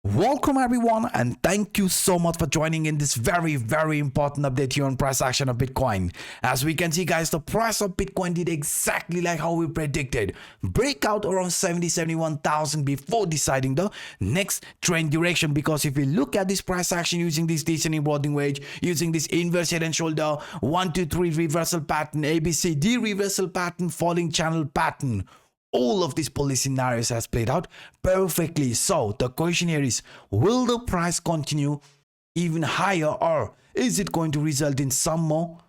Welcome everyone, and thank you so much for joining in this very important update here on price action of Bitcoin. As we can see guys, the price of Bitcoin did exactly like how we predicted. Breakout around 71,000 before deciding the next trend direction, because if we look at this price action using this descending broadening wedge, using this inverse head and shoulder, 1 2 3 reversal pattern, ABCD reversal pattern, falling channel pattern, all of these bullish scenarios has played out perfectly. So the question here is, will the price continue even higher, or is it going to result in some more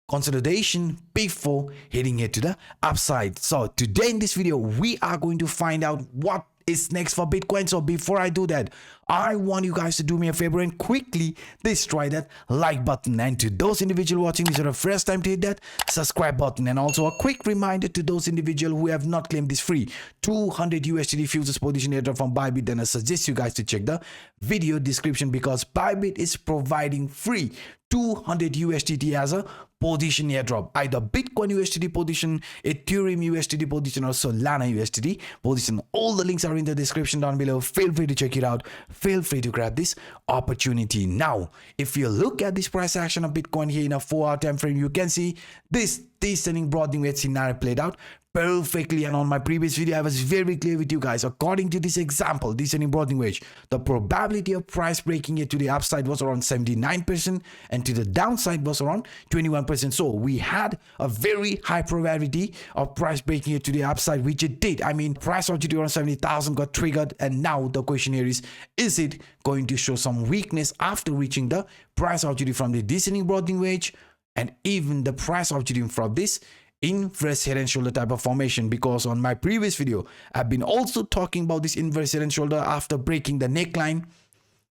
consolidation before hitting it to the upside? So today in this video we are going to find out what is next for Bitcoin. So before I do that, I want you guys to do me a favor and quickly destroy that like button, and to those individuals watching this for the first time, to hit that subscribe button. And also a quick reminder to those individuals who have not claimed this free 200 USDT futures position airdrop from Bybit, then I suggest you guys to check the video description, because Bybit is providing free 200 USDT as a position airdrop, either Bitcoin USDT position, Ethereum USDT position, or Solana USDT position. All the links are in the description down below. Feel free to check it out. Feel free to grab this opportunity. Now, if you look at this price action of Bitcoin here in a 4-hour time frame, you can see this descending broadening wedge scenario played out perfectly. And on my previous video I was very clear with you guys. According to this example, descending broadening wedge, the probability of price breaking it to the upside was around 79%, and to the downside was around 21%. So we had a very high probability of price breaking it to the upside, which it did. I mean, price objective around 70,000 got triggered, and now the question here is it going to show some weakness after reaching the price objective from the descending broadening wedge, and even the price objective from this inverse head and shoulder type of formation? Because on my previous video I've been also talking about this inverse head and shoulder after breaking the neckline,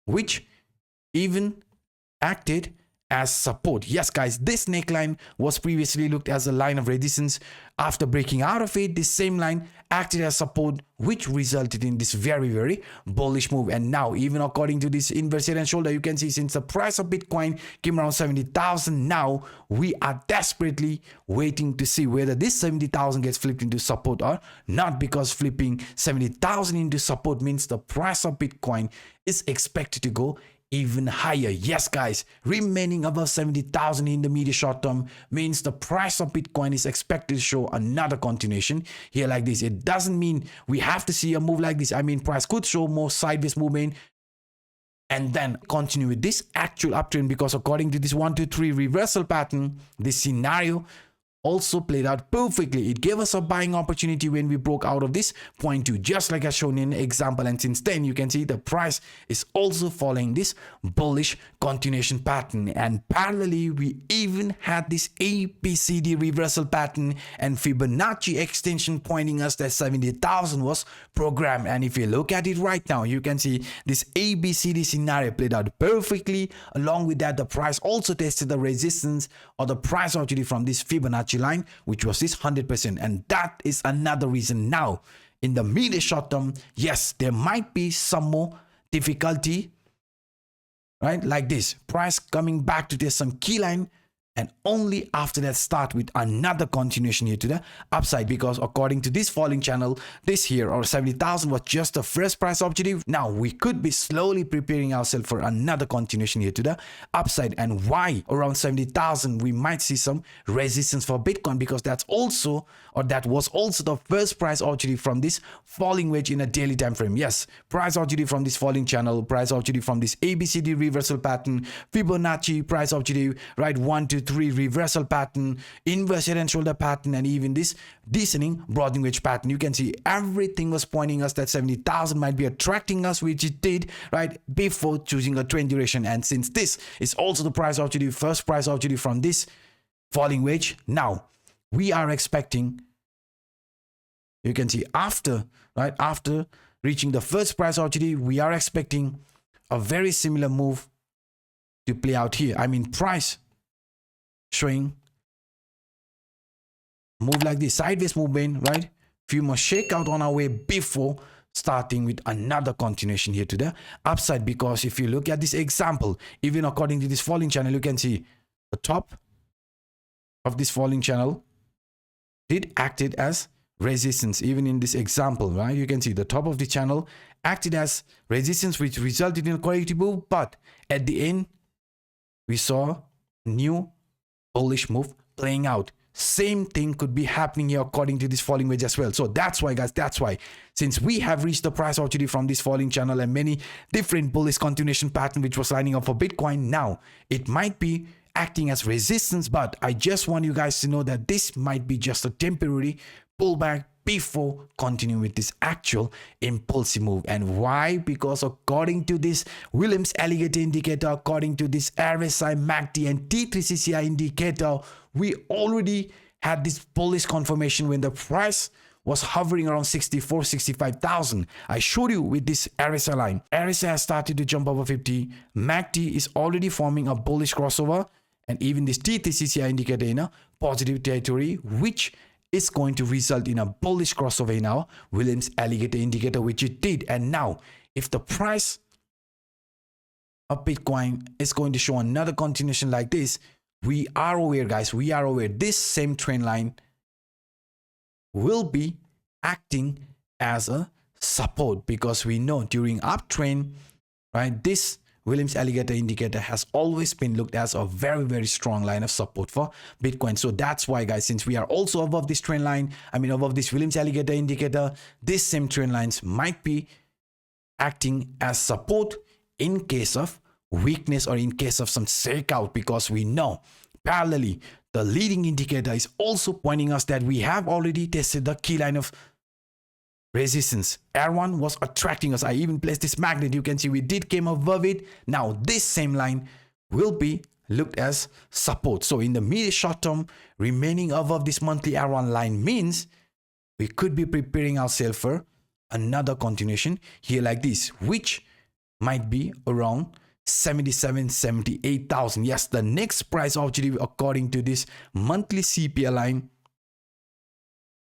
which even acted as support. Yes guys, this neckline was previously looked as a line of resistance. After breaking out of it, this same line acted as support, which resulted in this very bullish move. And now, even according to this inverse head and shoulder, you can see since the price of Bitcoin came around 70,000, now we are desperately waiting to see whether this 70,000 gets flipped into support or not, because flipping 70,000 into support means the price of Bitcoin is expected to go even higher. Yes guys, remaining above 70,000 in the medium short term means the price of Bitcoin is expected to show another continuation here like this. It doesn't mean we have to see a move like this. I mean, price could show more sideways movement and then continue with this actual uptrend, because according to this 1 2 3 reversal pattern, this scenario also played out perfectly. It gave us a buying opportunity when we broke out of this 0.2, just like as shown in the example. And since then, you can see the price is also following this bullish continuation pattern. And parallelly, we even had this ABCD reversal pattern and Fibonacci extension pointing us that 70,000 was programmed. And if you look at it right now, you can see this ABCD scenario played out perfectly. Along with that, the price also tested the resistance or the price objective from this Fibonacci line, which was this 100%. And that is another reason now in the medium short term, yes, there might be some more difficulty, right? Like this price coming back to this some key line, and only after that start with another continuation here to the upside, because according to this falling channel, this here or 70,000 was just the first price objective. Now we could be slowly preparing ourselves for another continuation here to the upside. And why around 70,000 we might see some resistance for Bitcoin, because that's also, or that was also the first price objective from this falling wedge in a daily time frame. Yes, price objective from this falling channel, price objective from this ABCD reversal pattern, Fibonacci price objective, right? 1 2 3 reversal pattern, inverse head and shoulder pattern, and even this descending broadening wedge pattern. You can see everything was pointing us that 70,000 might be attracting us, which it did right before choosing a trend duration. And since this is also the price objective, first price objective from this falling wedge, now we are expecting, you can see after reaching the first price objective, we are expecting a very similar move to play out here. I mean, price showing move like this sideways movement, right? Few more shakeout on our way before starting with another continuation here to the upside. Because if you look at this example, even according to this falling channel, you can see the top of this falling channel did acted as resistance. Even in this example, right, you can see the top of the channel acted as resistance, which resulted in a corrective move, but at the end we saw new bullish move playing out. Same thing could be happening here according to this falling wedge as well. So that's why, guys, that's why, since we have reached the price opportunity from this falling channel and many different bullish continuation pattern which was lining up for Bitcoin, now it might be acting as resistance, but I just want you guys to know that this might be just a temporary pullback before continuing with this actual impulsive move. And why? Because according to this Williams Alligator indicator, according to this RSI, MACD and T3CCI indicator, we already had this bullish confirmation when the price was hovering around 65,000. I showed you with this RSI line. RSI has started to jump over 50. MACD is already forming a bullish crossover, and even this T3CCI indicator in a positive territory, which is going to result in a bullish crossover in our Williams Alligator indicator, which it did. And now, if the price of Bitcoin is going to show another continuation like this, we are aware, guys, we are aware this same trend line will be acting as a support, because we know during uptrend, right, this Williams Alligator indicator has always been looked as a very, very strong line of support for Bitcoin. So that's why, guys, since we are also above this trend line, above this Williams Alligator indicator, this same trend lines might be acting as support in case of weakness or in case of some shakeout, because we know parallelly the leading indicator is also pointing us that we have already tested the key line of resistance. R1 was attracting us. I even placed this magnet. You can see we did came above it. Now this same line will be looked as support. So in the medium short term, remaining above this monthly R1 line means we could be preparing ourselves for another continuation here like this, which might be around 78,000. Yes, the next price opportunity according to this monthly CPL line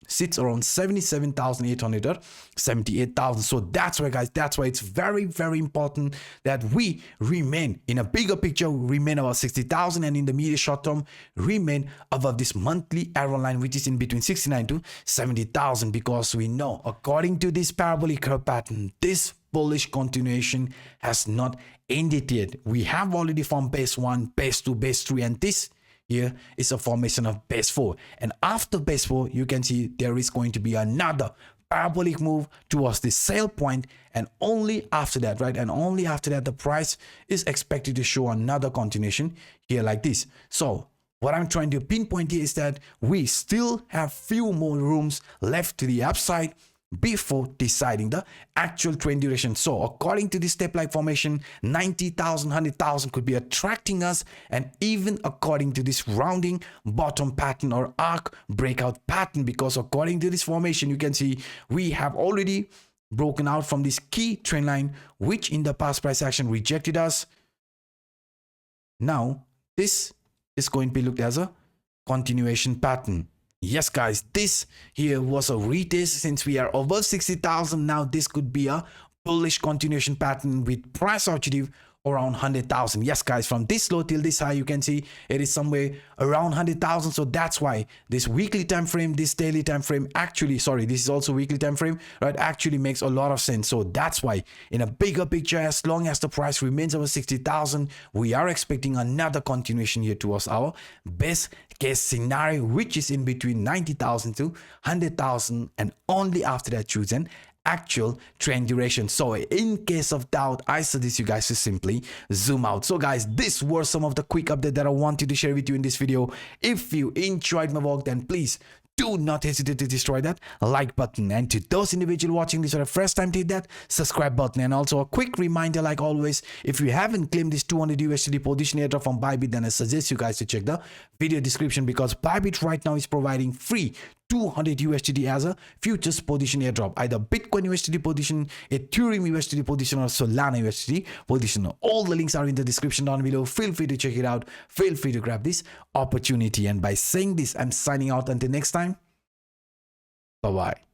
sits around 77,800 or 78,000. So that's why, guys, that's why it's very, very important that we remain in a bigger picture, remain about 60,000, and in the medium short term remain above this monthly arrow line, which is in between 69 to 70,000, because we know according to this parabolic curve pattern, this bullish continuation has not ended yet. We have already formed base 1, base 2, base 3, and this here is a formation of base 4, and after base 4 you can see there is going to be another parabolic move towards the sale point, and only after that, right, and only after that the price is expected to show another continuation here like this. So what I'm trying to pinpoint here is that we still have few more rooms left to the upside before deciding the actual trend duration. So according to this step-like formation, 90,000, 100,000 could be attracting us, and even according to this rounding bottom pattern or arc breakout pattern, because according to this formation you can see we have already broken out from this key trend line which in the past price action rejected us. Now this is going to be looked as a continuation pattern. Yes, guys, this here was a retest. Since we are above 60,000, now this could be a bullish continuation pattern with price objective around 100,000. Yes, guys, from this low till this high you can see it is somewhere around 100,000. So that's why this weekly time frame, this daily time frame, actually, sorry, this is also weekly time frame, right, actually makes a lot of sense. So that's why in a bigger picture, as long as the price remains over 60,000, we are expecting another continuation here towards our best case scenario, which is in between 90,000 to 100,000, and only after that choose an actual trend duration. So in case of doubt, I suggest you guys to simply zoom out. So guys, these were some of the quick updates that I wanted to share with you in this video. If you enjoyed my work, then please do not hesitate to destroy that like button, and to those individuals watching this for the first time, hit that subscribe button. And also a quick reminder, like always, if you haven't claimed this 200 USD position airdrop from Bybit, then I suggest you guys to check the video description, because Bybit right now is providing free 200 USD as a futures position airdrop, either Bitcoin USD position, Ethereum USD position, or Solana USD position. All the links are in the description down below. Feel free to check it out. Feel free to grab this opportunity. And by saying this, I'm signing out until next time. Bye-bye.